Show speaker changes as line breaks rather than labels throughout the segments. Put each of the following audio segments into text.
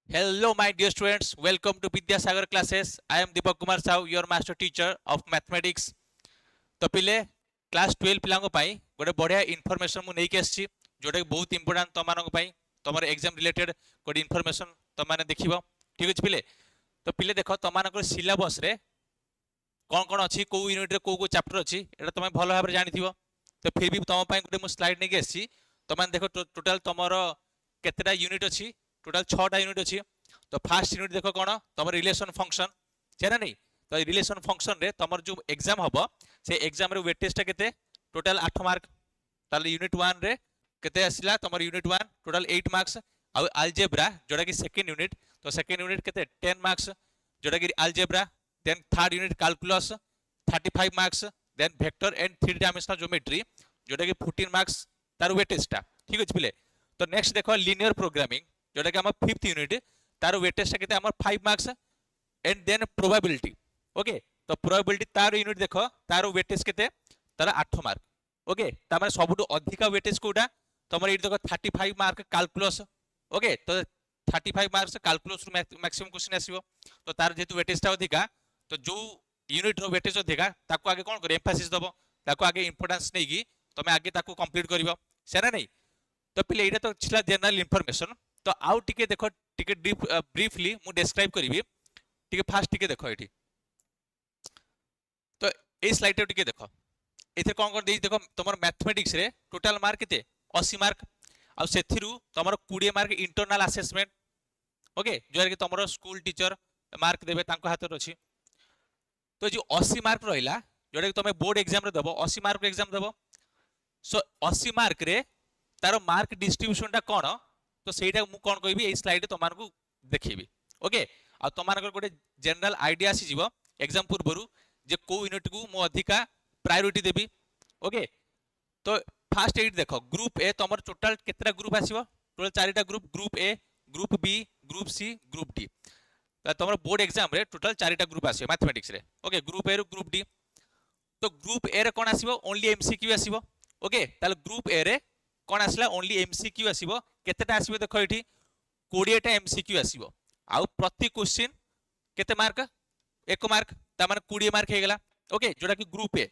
Hello, my dear students. Welcome to Vidyasagar classes. I am Deepak Kumar Sahu, your master teacher of mathematics. तो पिले class 12 पिलांको पाई गोटे बढ़िया information मु नेकी आछि जोटा कि बहुत इंपोर्टेंट तमानक पाई तमर एग्जाम रिलेटेड गोटे इनफॉरमेशन तमाने देखिबो ठीक अछि पिले तो पिले देखो तमानक सिलेबस रे कोन कोन अछि को यूनिट रे को चैप्टर अछि एटा तमे भलो भाबरे जानिथिबो तो फिर भी तम पाई गोटे मु स्लाइड नेकी आछि तमाने देखो टोटल तमर केतेटा यूनिट अछि टोटल 6टा यूनिट अछि तो फर्स्ट यूनिट देखो कोन तमर रिलेशन फंक्शन छेना नहीं तो रिलेशन फंक्शन रे तमर जो एग्जाम हबो से एग्जाम रे वेटेज टा केते टोटल 8 मार्क ताले यूनिट 1 रे केते आसिला तमर यूनिट 1 टोटल 8 मार्क्स आ अलजेब्रा जोटा कि सेकंड यूनिट तो सेकंड यूनिट केते 10 मार्क्स जोटा कि algebra then third unit calculus 35 marks then vector and three dimensional geometry जोटा कि 14 मार्क्स तार वेटेज टा ठीक अछि पिले तो नेक्स्ट देखो लीनियर प्रोग्रामिंग जोटा कि हम फिफ्थ यूनिट तार वेटेज टा केते हमर 5 marks and then probability okay तो प्रोबेबिलिटी तार यूनिट देखो तार वेटेज केते तार 8 मार्क ओके ता माने सबुटु अधिका वेटेज कोडा तमर एठी देखो 35 मार्क कैलकुलस ओके तो 35 मार्क्स कैलकुलस रु मैक्सिमम क्वेश्चन आसीबो तो तार जेतु वेटेज ता अधिका तो जो यूनिट रो वेटेज अधिका ताको आगे कोन करे एम्फासिस दबो ताको आगे इंपोर्टेंस नेकी तमे आगे ताको कंप्लीट करिवो सेना नहीं तो पहले एटा तो छिला जनरल इंफॉर्मेशन तो आउ टिके देखो टिके ब्रीफली मु डिस्क्राइब करिवि टिके फास्ट टिके देखो एठी तो ए स्लाइड टिके देखो एथे कोन कोन देई देखो तमर मैथमेटिक्स रे टोटल मार्क केते 80 मार्क आ सेथिरु तमर 20 मार्क इंटरनल असेसमेंट ओके जोर कि तमर स्कूल टीचर मार्क देबे तांको हाथ रे अछि तो जो 80 मार्क रहिला जोटा कि तमे बोर्ड एग्जाम रे दबो 80 मार्क एग्जाम दबो सो 80 मार्क रे तारो मार्क डिस्ट्रीब्यूशन टा कोन तो सेटा मु कोन कहबी ए स्लाइड रे तमान को देखिबी ओके आ तमान गोटे जनरल आईडिया आसी जीवो एग्जाम पूर्वरु जे को यूनिट को मु अधिका प्रायोरिटी देबी ओके तो फास्ट एट देखो ग्रुप ए तमर टोटल केतरा ग्रुप आसीबो टोटल चारिटा group A group B group C group D तमर बोर्ड एग्जाम रे टोटल चारिटा ग्रुप आसीबो मैथमेटिक्स रे ओके ग्रुप ए रो ग्रुप डी तो ग्रुप ए रे कोन आसीबो ओनली एमसीक्यू आसीबो ओके ताले ग्रुप ए रे कोन आसीला ओनली एमसीक्यू आसीबो केतेटा आसीबो देखो एठी 20 टा एमसीक्यू आसीबो आ प्रति क्वेश्चन केते मार्क 1 मार्क ता माने 20 मार्क हे गेला ओके जोटा कि ग्रुप ए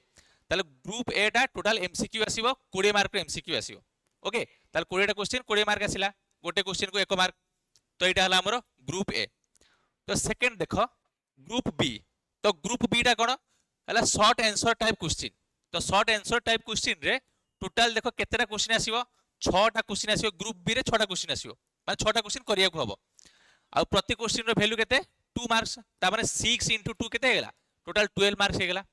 ताले ग्रुप ए टा टोटल एमसीक्यू आसीबो 20 मार्क एमसीक्यू आसीबो ओके ताले 20 टा क्वेश्चन 20 मार्क आसीला गोटे क्वेश्चन को 1 मार्क तो एटा हला हमरो ग्रुप ए तो सेकंड देखो ग्रुप बी तो ग्रुप बी टा कोन हला शॉर्ट आंसर टाइप क्वेश्चन तो शॉर्ट आंसर टाइप क्वेश्चन रे टोटल देखो केतेटा क्वेश्चन आसीबो 6 टा क्वेश्चन आसीबो ग्रुप बी रे 6 टा क्वेश्चन आसीबो माने 6 टा क्वेश्चन करिया को हबो आ प्रति क्वेश्चन रो वैल्यू केते 2 मार्क्स ता माने 6 into 2 केते हेला टोटल 12 मार्क्स हेगला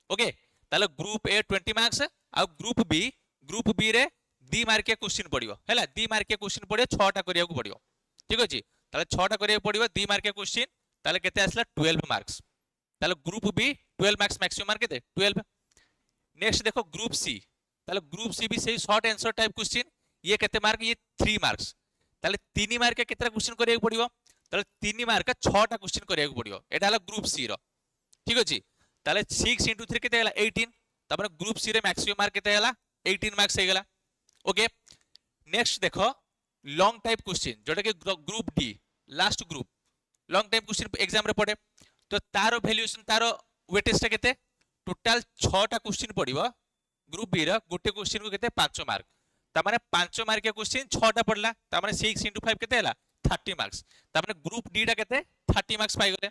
ओके ताले ग्रुप ए 20 मार्क्स आ ग्रुप बी रे 2 मार्क के क्वेश्चन पडियो हैला 2 मार्क के क्वेश्चन पडियो 6 टा करिया को पडियो ठीक अछि ताले 6 टा करिया पडियो 2 मार्क के क्वेश्चन ताले केते आसला 12 मार्क्स ताले group B 12 marks maximum mark केते 12 नेक्स्ट देखो ग्रुप सी ताले ग्रुप सी भी सही शॉर्ट आंसर टाइप क्वेश्चन ये केते मार्क ये 3 मार्क्स ताले 3 मार्क के केते क्वेश्चन करिया को पडियो ताले 3 मार्क 6 टा क्वेश्चन करिया को पडियो एटा हला ग्रुप सी रो ठीक अछि ताले 6 into 3 केते हला 18 तापर ग्रुप सी रे मैक्सिमम मार्क केते हला 18 मार्क्स हे गेला ओके नेक्स्ट देखो लॉन्ग टाइप क्वेश्चन जोटा कि group D last group long type question exam रे पड़े तो तारो वैल्यूएशन तारो वेटेज टा केते टोटल 6 टा क्वेश्चन पड़िबो ग्रुप बी रो गोटे क्वेश्चन को केते 5 मार्क ता माने 5 मार्क के क्वेश्चन 6 टा पड़ला ता माने 6 into 5 केते हला 30 मार्क्स ता माने ग्रुप डी टा केते 30 मार्क्स पाई गले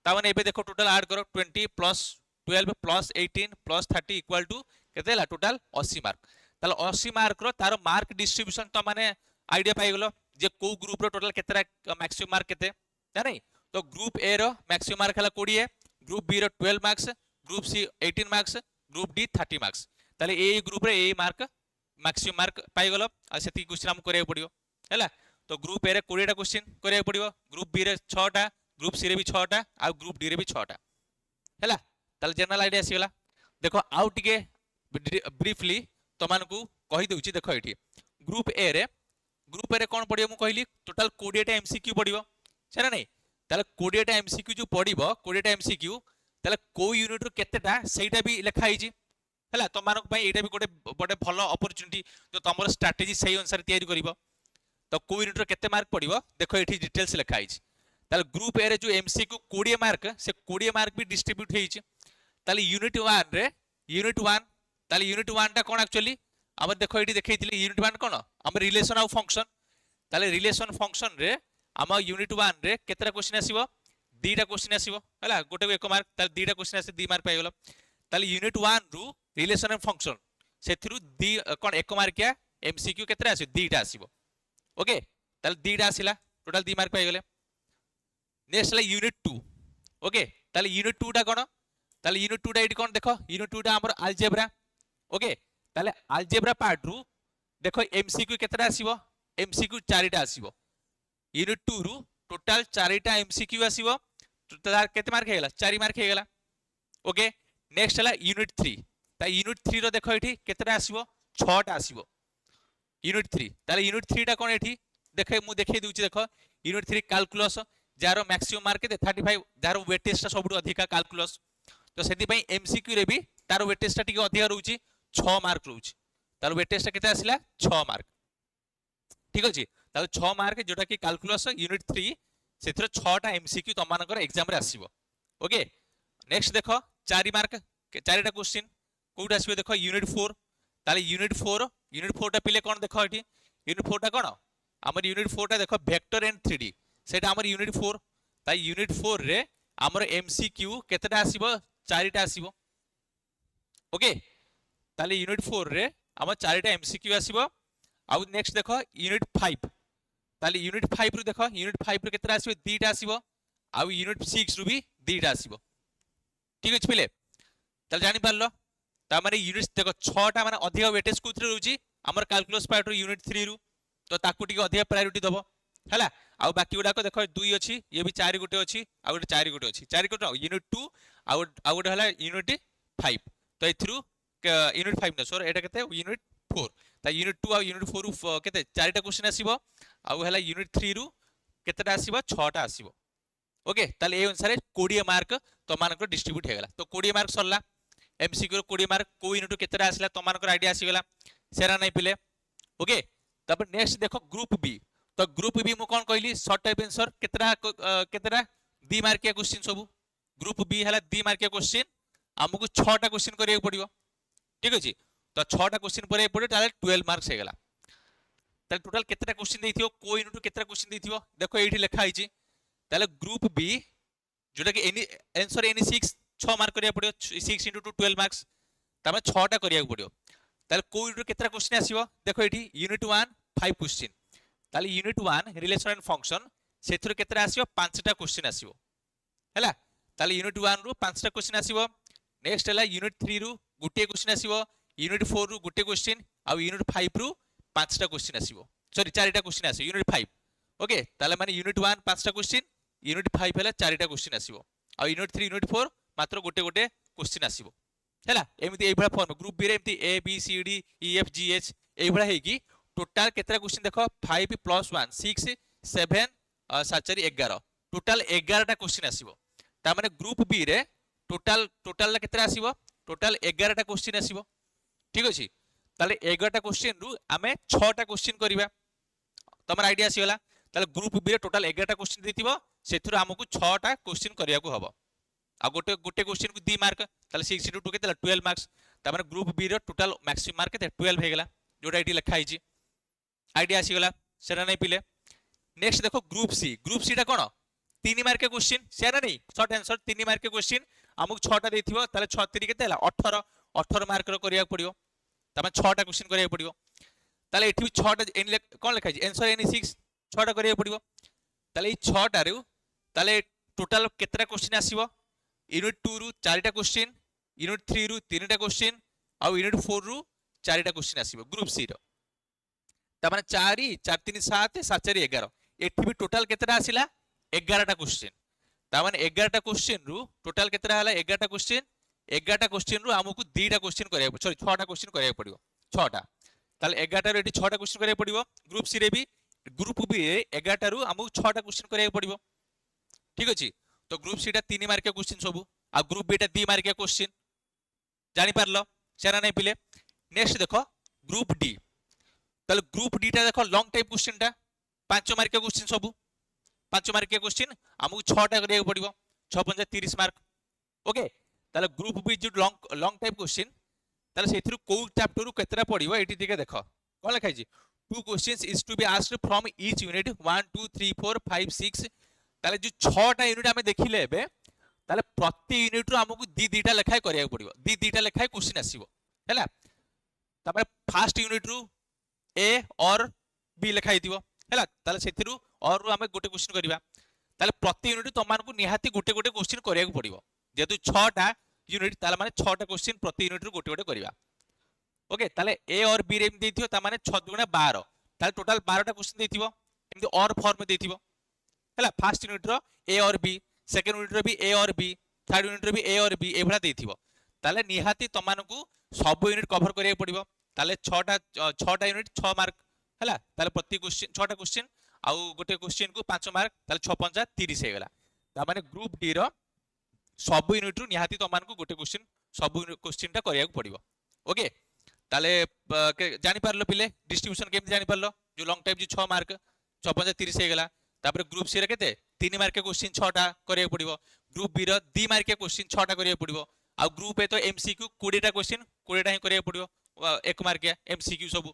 ता माने एबे देखो टोटल ऐड करो 20 plus 12 plus 18 plus 30 equal to केते हला टोटल 80 मार्क ताले 80 मार्क रो तारो मार्क डिस्ट्रीब्यूशन तो माने आईडिया पाई गलो जे को ग्रुप रो टोटल केतेरा मैक्सिमम मार्क केते जानै तो ग्रुप ए रो मैक्सिमम मार्क हला 20 ग्रुप बी रो 12 marks group C 18 marks group D 30 marks ताले ए ग्रुप रे ए मार्क मैक्सिमम मार्क पाई गलो आ सेती क्वेश्चन हम करिया पड़ियो हैला तो ग्रुप ए रे 20 टा क्वेश्चन करिया पड़ियो ग्रुप बी रे 6 टा ग्रुप सी रे भी 6 टा आ ग्रुप डी रे भी 6 टा हैला ताले जनरल आईडिया आसी गला देखो आउ टिके ब्रीफली तमान को कहि दउची देखो एठी ग्रुप ए रे कोन पडियो मु कहली टोटल 20 टा एमसीक्यू पडियो छना नै ताले 20 टा एमसीक्यू जो पडिबो 20 टा एमसीक्यू ताले को यूनिट रो केतेटा सेटा भी लिखा हिची हैला तमानक पई एटा भी गोटे बडे भलो अपॉर्चुनिटी जो तमरो स्ट्रेटजी सही अनुसार तयारी करिवो तो को यूनिट रो केते मार्क पड़िबो देखो एठी डिटेल्स लिखा हिच ताले ग्रुप ए रे जो एमसीक्यू 20 मार्क से 20 मार्क भी डिस्ट्रीब्यूट हेइच ताले यूनिट 1 रे यूनिट 1 ताले यूनिट 1 टा कोन एक्चुअली हम देखो एठी देखैतिली यूनिट 1 कोन हम रिलेशन आ फंक्शन ताले रिलेशन फंक्शन रे हम यूनिट 1 रे केतरा क्वेश्चन आसीबो दीटा क्वेश्चन आसीबो हला गोटे को 1 मार्क ताले दीटा क्वेश्चन आसे 2 मार्क पाइगलो ताले यूनिट 1 रु रिलेशन फंक्शन सेथिरु दी कोन 1 मार्किया एमसीक्यू केतरा आसी दीटा आसीबो ओके ताले दीटा आसिला टोटल 2 मार्क पाइगले नेक्स्ट ला यूनिट 2 ओके ताले यूनिट 2 टा कोन ताले यूनिट 2 टा एटी कोन देखो यूनिट 2 टा हमर अलजेब्रा ओके ताले अलजेब्रा पार्ट रु देखो एमसीक्यू केतरा आसीबो एमसीक्यू 4 टा आसीबो यूनिट 2 रु टोटल 4 टा एमसीक्यू आसीबो तार केते मार्क हेगला 4 मार्क हेगला ओके नेक्स्ट ला यूनिट 3 ता यूनिट 3 रो देखो एठी केतरा आसीबो 6 टा आसीबो यूनिट 3 ताले यूनिट 3 टा कोन एठी देखे मु देखै दूची देखो यूनिट 3 कैलकुलस जारो मैक्सिमम मार्क के 35 जारो वेटेज टा सबुठ अधिका कैलकुलस तो सेति पई एमसीक्यू रे भी तारो वेटेज टा टिके अधिका रहउची 6 मार्क रहउची तारो वेटेज टा केते आसिला 6 मार्क ठीक अछि ताले 6 मार्क जोटा कि कैलकुलस यूनिट 3 सेथिर 6 टा एमसीक्यू तमानकर एग्जाम रे आसीबो ओके नेक्स्ट देखो 4 मार्क 4 टा क्वेश्चन कोउट आसीबो देखो यूनिट 4 ताले यूनिट 4 टा पिले कोन देखो एठी यूनिट 4 टा कोन हमर यूनिट 4 टा देखो वेक्टर एंड 3D सेटा हमर यूनिट 4 ताई यूनिट 4 रे हमर एमसीक्यू केतेटा आसीबो 4 टा आसीबो ओके ताले यूनिट 4 रे हमर 4 टा एमसीक्यू आसीबो आ नेक्स्ट देखो यूनिट 5 ताले यूनिट 5 रु देखो यूनिट 5 रु केतेटा आसीबो 2 टा आसीबो आ यूनिट 6 रु भी 2 टा आसीबो ठीक अछि पिले ताले जानि पारलो ता माने यूनिट देखो 6 टा माने अधिक वेटेज कुथरे रहउची हमर कैलकुलस पार्ट रु यूनिट 3 रु तो ताकू टिके अधिक प्रायोरिटी दबो हला आ बाकी गुडा को देखो 2 अछि ये भी 4 गुटे अछि आ गुटे 4 गुटे अछि 4 गुटे यूनिट 2 आ गुटे हला यूनिट 5 तो एथरु यूनिट 5 न सर एटा केते यूनिट 4 ता यूनिट 2 आ यूनिट 4 रु केते 4 टा क्वेश्चन आसीबो आ हला यूनिट 3 रु केतेटा आसीबो 6 टा आसीबो ओके ताले ए अनुसार 20 मार्क तो मानकर डिस्ट्रीब्यूट हे गेला तो 20 मार्क सरला एमसीक्यू 20 मार्क को यूनिट केतेटा आसिला तो मानकर आईडिया आसी गेला सेरा नै पिले ओके तब नेक्स्ट देखो ग्रुप बी तो ग्रुप बी मु कोन कहली शॉर्ट टाइप आंसर केतेटा 2 मार्किया क्वेश्चन सब ग्रुप बी हला 2 मार्किया क्वेश्चन हमकु 6 टा क्वेश्चन करिया पड़िबो ठीक अछि तो 6 टा क्वेश्चन परे पड़े ताले 12 मार्क्स हे गेला ताले टोटल केतेटा क्वेश्चन देथियो को यूनिट केतेटा क्वेश्चन देथियो देखो एठी लिखा हिची ताले ग्रुप बी जोटा कि एनी आंसर एनी 6 मार्क करिया पड़ियो 6 * 2 12 मार्क्स तमे 6 टा करिया पड़ियो ताले को यूनिट केतेटा क्वेश्चन आसीबो देखो एठी यूनिट 1 5 क्वेश्चन ताले यूनिट 1 रिलेशन एंड फंक्शन सेथुर केतेटा आसीबो 5 टा क्वेश्चन आसीबो हैला ताले यूनिट 1 रु 5 टा क्वेश्चन आसीबो नेक्स्ट हैला यूनिट 3 रु गुटे क्वेश्चन आसीबो यूनिट 4 रु गुटे क्वेश्चन आ यूनिट 5 रु 5 टा क्वेश्चन आसीबो सॉरी 4 टा क्वेश्चन आसीबो यूनिट 5 ओके ताले माने यूनिट 1 5 टा क्वेश्चन यूनिट 5 हैला 4 टा क्वेश्चन आसीबो आ यूनिट 3 यूनिट 4 मात्र गुटे गुटे क्वेश्चन आसीबो हैला एमिति एई भला फॉर्म ग्रुप बी रे एमिति A B C D E F G H एई भला हेकी टोटल केतरा क्वेश्चन देखो 5 + 1 6 7 7 11 टोटल 11 टा क्वेश्चन आसीबो ता माने ग्रुप बी रे टोटल केतरा आसीबो टोटल 11 टा क्वेश्चन आसीबो ठीक अछि ताले 11 टा क्वेश्चन रु आमे 6 टा क्वेश्चन करिबा तमर आईडिया आसीगला ताले ग्रुप बी रे टोटल 11 टा क्वेश्चन देथिबो सेथुर हमकु 6 टा क्वेश्चन करिया को हबो आ गोटे क्वेश्चन को 2 मार्क ताले 6 * 2 केतला 12 मार्क्स ता माने ग्रुप बी रे टोटल मैक्सिमम मार्क केते 12 हे गेला जोटा एटी लिखा हिची आईडिया आसीगला सेरा नै पिले नेक्स्ट देखो ग्रुप सी टा कोन 3 मार्क के क्वेश्चन सेरा नै शॉर्ट आंसर 3 मार्क के क्वेश्चन हमकु 6 टा देथिबो ताले 6 3 केते हला 18 मार्क रो करिया पड़ियो तमे 6 टा क्वेश्चन करिया पड़ियो ताले एठी 6 टा एन कोन लिखा हिची आंसर एनी 6 6 टा करिया पड़ियो ताले 6 टा रे ताले टोटल केतरा क्वेश्चन आसीबो यूनिट 2 रु 4 टा क्वेश्चन यूनिट 3 रु 3 टा क्वेश्चन आ यूनिट 4 रु 4 टा क्वेश्चन आसीबो ग्रुप सी रो ता माने 4 4 3 7 7 4 11 एठी भी टोटल केतरा आसिला 11 टा क्वेश्चन ता माने 11 टा क्वेश्चन रु टोटल केतरा हला 11 टा क्वेश्चन रु हमकु 2 टा क्वेश्चन करिया सॉरी 6 टा क्वेश्चन करिया पड़ियो 6 टा ताले 11 टा रे एठी 6 टा क्वेश्चन करिया पड़ियो ग्रुप सी रे भी ग्रुप बी रे 11 टा रु हमकु 6 टा क्वेश्चन करिया पड़ियो ठीक अछि तो ग्रुप सी टा 3 मार्क के क्वेश्चन सबु आ ग्रुप बी टा 2 मार्क के क्वेश्चन जानि पारलो सेरा नै पिले नेक्स्ट देखो ग्रुप डी ताले ग्रुप डी टा देखो लॉन्ग टाइप क्वेश्चन टा 5 मार्किया क्वेश्चन सब 5 मार्किया क्वेश्चन हमको 6टा करिया पड़िबो 6 पंजा 30 मार्क ओके ताले ग्रुप बी जो लॉन्ग टाइप क्वेश्चन ताले सेथिरु को चैप्टर रु केतरा पड़िबो एटी टिके देखो कोन लिखा छि two questions is to be asked from each unit 1 2 3 4 5 6 ताले जो 6टा यूनिट हमें देखिले एबे ताले प्रति यूनिट रु हमको दी दीटा लेखाय करिया पड़िबो दी दीटा लेखाय क्वेश्चन आसीबो हैला तापर फर्स्ट यूनिट रु ए और बी लेखा हितिबो हैला ताले सेथिरु और रु हमें गोटे क्वेश्चन करिबा ताले प्रति यूनिट तमान को निहाती गोटे गोटे क्वेश्चन करिया पड़िबो जेतु 6टा यूनिट ताले माने 6टा क्वेश्चन प्रति यूनिट रु गोटे गोटे करिबा ओके ताले ए और बी रे देथियो ता माने 6 दुगुणा 12 ताले टोटल 12टा क्वेश्चन देथिबो एमदी और फॉर्म देथिबो हैला फर्स्ट यूनिट रो ए और बी सेकंड यूनिट रो भी ए और बी थर्ड यूनिट रो भी ए और बी एभला देथिबो ताले निहाती तमान को सब यूनिट कवर करिया पड़िबो ताले 6टा यूनिट 6 मार्क हैला ताले प्रति क्वेश्चन 6टा क्वेश्चन आउ गोटे क्वेश्चन को 5 मार्क ताले 6 पंजा 30 हे गेला ता माने ग्रुप डी रो सब यूनिट रु निहाती तमान को गोटे क्वेश्चन सब क्वेश्चन टा करिया पड़िबो ओके ताले जानि पारलो पिले डिस्ट्रीब्यूशन केमति जानि पारलो जो लॉन्ग टाइप जो 6 मार्क 6 पंजा 30 हे गेला तापर ग्रुप सी रे केते 3 मार्क के क्वेश्चन 6टा करिया पड़िबो ग्रुप बी रो 2 मार्क के क्वेश्चन 6टा करिया पड़िबो आ ग्रुप ए तो एमसीक्यू 20टा क्वेश्चन 20टा ही करिया पड़िबो 1 मार्क या एमसीक्यू सब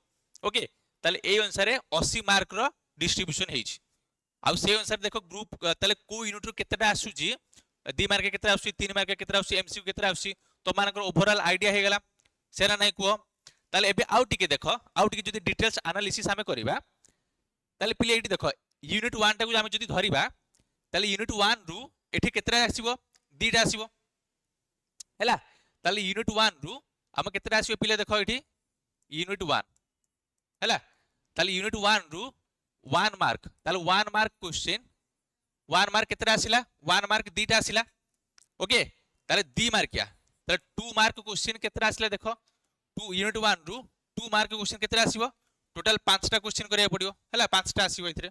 ओके ताले ए अनुसार 80 मार्क रो डिस्ट्रीब्यूशन हेछि आ से अनुसार देखो ग्रुप ताले को यूनिट रो केतेटा आसुची 2 मार्क के केतेटा आसुची 3 मार्क के केतेटा आसुची एमसीक्यू केतेटा आसुची तो मानकर ओवरऑल आईडिया हे गेला सेना नै को ताले एबे आउ टिके देखो आउ टिके जदी डिटेल्स एनालिसिस हमें करबा ताले पिले एठी देखो यूनिट 1 टा को हम जदी धरिबा ताले यूनिट 1 रु एठी केतेटा आसीबो 2टा आसीबो हैला ताले यूनिट 1 रु हम केतेटा आसीबो पिले देखो एठी यूनिट 1 हैला ताले यूनिट 1 रु 1 मार्क ताले 1 मार्क क्वेश्चन 1 मार्क केतेटा आसिला 1 मार्क 2टा आसिला ओके ताले 2 मार्क या ताले 2 मार्क क्वेश्चन केतेटा आसिला देखो 2 यूनिट 1 रु 2 मार्क क्वेश्चन केतेटा आसीबो टोटल 5टा क्वेश्चन करिया पड़ियो हैला 5टा आसीबो इथरे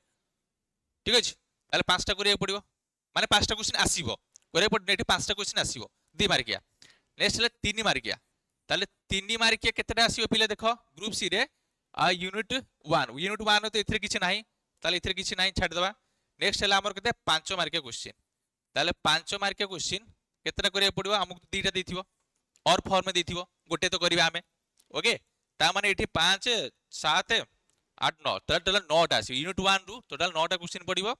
ठीक अछि ताले 5टा करिया पड़ियो माने 5टा क्वेश्चन आसीबो करिया पड़ नेटी 5टा क्वेश्चन आसीबो 2 मार्क या नेक्स्ट ले 3 मार्क या ताले 3 मार्क या केतेटा आसीबो पिले देखो ग्रुप सी रे यूनिट 1 तो इथरे किछि नाही ताले इथरे किछि नाही छाड़ दबा नेक्स्ट हला हमर केते 5 मार्क क्वेश्चन ताले 5 मार्क क्वेश्चन केतेटा करिया पड़ियो हमकु 2टा देथिबो और फॉर्म में देथिबो गोटे तो करिबा हमें ओके ता माने एठी 5 7 8 9 टोटल 9टा आसी यूनिट 1 रु टोटल 9टा क्वेश्चन पड़िबो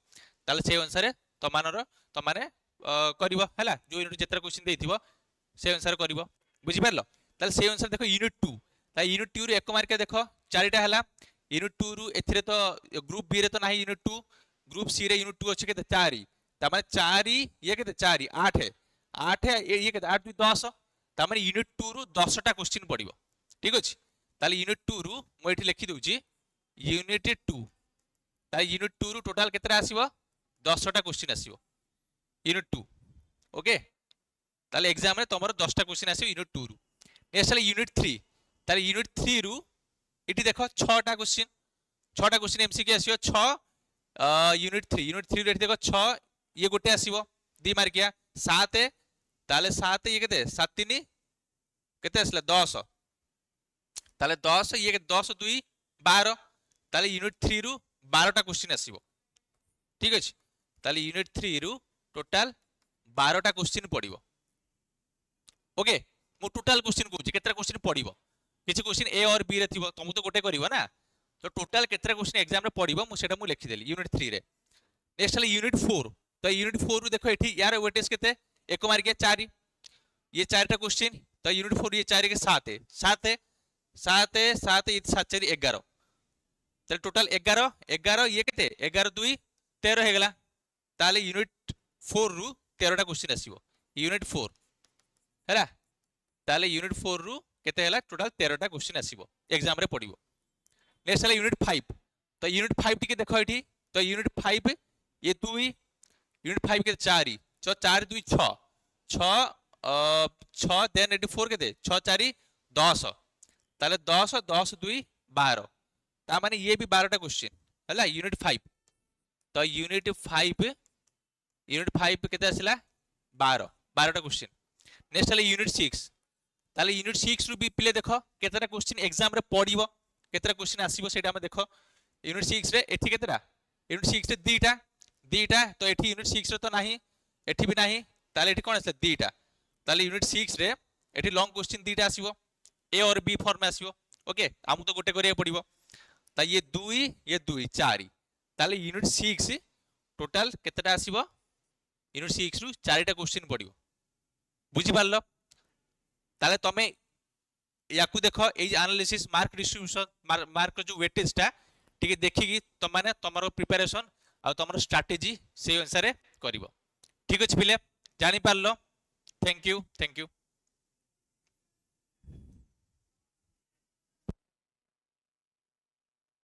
ताले से अनुसार तमाने करिबो हैला जो यूनिट जेतरा क्वेश्चन देथिबो से अनुसार करिबो बुझि पारलो ताले से अनुसार देखो यूनिट 2 ता यूनिट 2 रु 1 मार्क देखो 4टा हला यूनिट 2 रु एथिरे तो ग्रुप बी रे तो नाही यूनिट 2 ग्रुप सी रे यूनिट 2 अछि केते 4 ता माने 4 ये केते 4 8 है 8 ये केते 8 2 10 ता माने यूनिट 2 रु 10टा क्वेश्चन पड़िबो ठीक अछि ताले यूनिट 2 रु मो एठी लिखि दउची यूनिट 2 ता यूनिट 2 रु टोटल केतेरा आसीबो 10टा क्वेश्चन आसीबो यूनिट 2 ओके ताले एग्जाम रे तमरो 10टा क्वेश्चन आसीबो यूनिट 2 रु नेक्स्ट हला यूनिट 3 ताले यूनिट 3 रु इटी देखो 6टा क्वेश्चन एमसीक्यू आसीबो 6 यूनिट 3 रे देखो 6 ये गोटे आसीबो 2 मार्किया 7 ताले 7 ये केते 7 3 केते आसला 10 ताले 10 ये 10 2 12 ताले यूनिट 3 रु 12टा क्वेश्चन आसीबो ठीक अछि ताले यूनिट 3 रु टोटल 12टा क्वेश्चन पड़िबो ओके मु टोटल क्वेश्चन कहूची केतरा क्वेश्चन पड़िबो किछि क्वेश्चन ए और बी रे थिबो तुम तो गोटे करिवो ना तो टोटल केतरा क्वेश्चन एग्जाम रे पड़िबो मु सेटा मु लिखि देली यूनिट 3 रे नेक्स्ट हला यूनिट 4 तो यूनिट 4 रु देखो एठी यार वेटेज केते 1 मार्क 4 ये 4टा क्वेश्चन तो यूनिट 4 ये 4 के 7 7 7 7 ये 7 4 11 तो टोटल 11 11 ये केते 11 2 13 हे गेला ताले यूनिट 4 रु 13टा क्वेश्चन आसीबो यूनिट 4 हैला ताले यूनिट 4 रु केते हैला टोटल 13टा क्वेश्चन आसीबो एग्जाम रे पड़िबो नेक्स्ट हैला यूनिट 5 तो यूनिट 5 टिके देखो एठी तो यूनिट 5 ये 2 यूनिट 5 के 4 तो 4 2 6 6 6 देन एटी 4 केते 6 4 10 ताले 10 10 2 12 ता माने ये भी 12टा क्वेश्चन हैला यूनिट 5 तो यूनिट 5 केते आसिला 12टा क्वेश्चन नेक्स्ट हैला यूनिट 6 ताले यूनिट 6 रु भी पिले देखो केतेटा क्वेश्चन एग्जाम रे पड़िबो केतेटा क्वेश्चन आसीबो सेटा हम देखो यूनिट 6 रे एठी केतेटा यूनिट 6 रे दीटा दीटा तो एठी यूनिट 6 रे तो नाही एठी भी नाही ताले एठी कोन आसले दीटा ताले यूनिट 6 रे एठी लॉन्ग क्वेश्चन दीटा आसीबो ए और बी फॉर्म में आसीबो ओके हमु तो गोटे करिया पड़िबो ता ये 2 4 ताले यूनिट 6 टोटल केतेटा आसीबो यूनिट 6 रु 4टा क्वेश्चन पड़िबो बुझी पारलो ताले तमे याकू देखो ए एनालिसिस मार्क डिस्ट्रीब्यूशन मार्क जो वेटेजटा ठीक देखिकी तुम माने तुमरो प्रिपरेशन आ तुमरो स्ट्रेटजी से अनुसार करिवो ठीक अछि पिले जानि पारलो थैंक यू